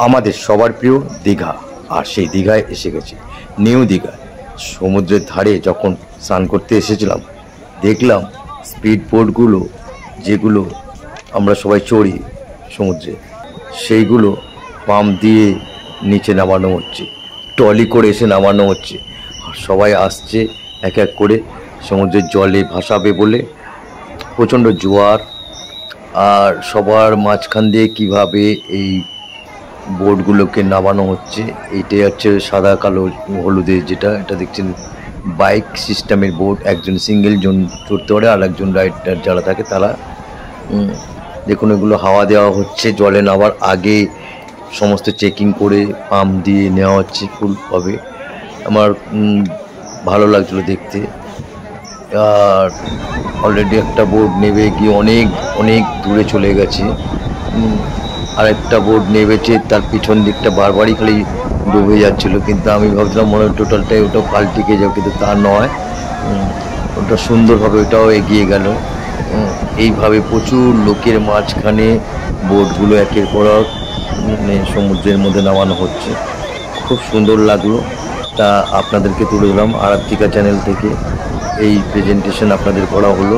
আমাদের সবার প্রিয় দীঘা, আর সেই দীঘায় এসে গেছি, নিউ দীঘা। সমুদ্রের ধারে যখন স্নান করতে এসেছিলাম, দেখলাম স্পিড বোটগুলো যেগুলো আমরা সবাই চড়ি সমুদ্রে, সেইগুলো পাম্প দিয়ে নিচে নামানো হচ্ছে, ট্রলি করে এসে নামানো হচ্ছে। সবাই আসছে এক এক করে সমুদ্রের জলে ভাসাবে বলে। প্রচণ্ড জোয়ার, আর সবার মাঝখান দিয়ে কীভাবে এই বোটগুলোকে নামানো হচ্ছে। এইটাই হচ্ছে সাদা কালো হলুদের যেটা, এটা দেখছেন বাইক সিস্টেমের বোট। একজন সিঙ্গেল জন চড়তে পারে, আর একজন রাইডার যারা থাকে তারা। দেখুন এগুলো হাওয়া দেওয়া হচ্ছে জলে নামার আগে, সমস্ত চেকিং করে পাম্প দিয়ে নেওয়া হচ্ছে ফুলভাবে। আমার ভালো লাগছিলো দেখতে। আর অলরেডি একটা বোট নেবে গিয়ে অনেক অনেক দূরে চলে গেছে, আর একটা বোট নেবেছে, তার পিছন দিকটা বারবারই খালি ডুবে যাচ্ছিলো। কিন্তু আমি ভাবছিলাম মনে হয় টোটালটাই ওটা পাল্টিকে যাবে, কিন্তু তা নয়, ওটা সুন্দরভাবে ওটাও এগিয়ে গেল। এইভাবে প্রচুর লোকের মাঝখানে বোটগুলো একের পর এক সমুদ্রের মধ্যে নামানো হচ্ছে। খুব সুন্দর লাগলো, তা আপনাদেরকে তুলে দিলাম আরাত্রিকা চ্যানেল থেকে। এই প্রেজেন্টেশন আপনাদের করা হলো।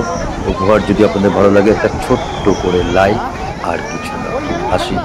উপহার যদি আপনাদের ভালো লাগে একটা ছোট্ট করে লাইক, আর কিছু না। আসি।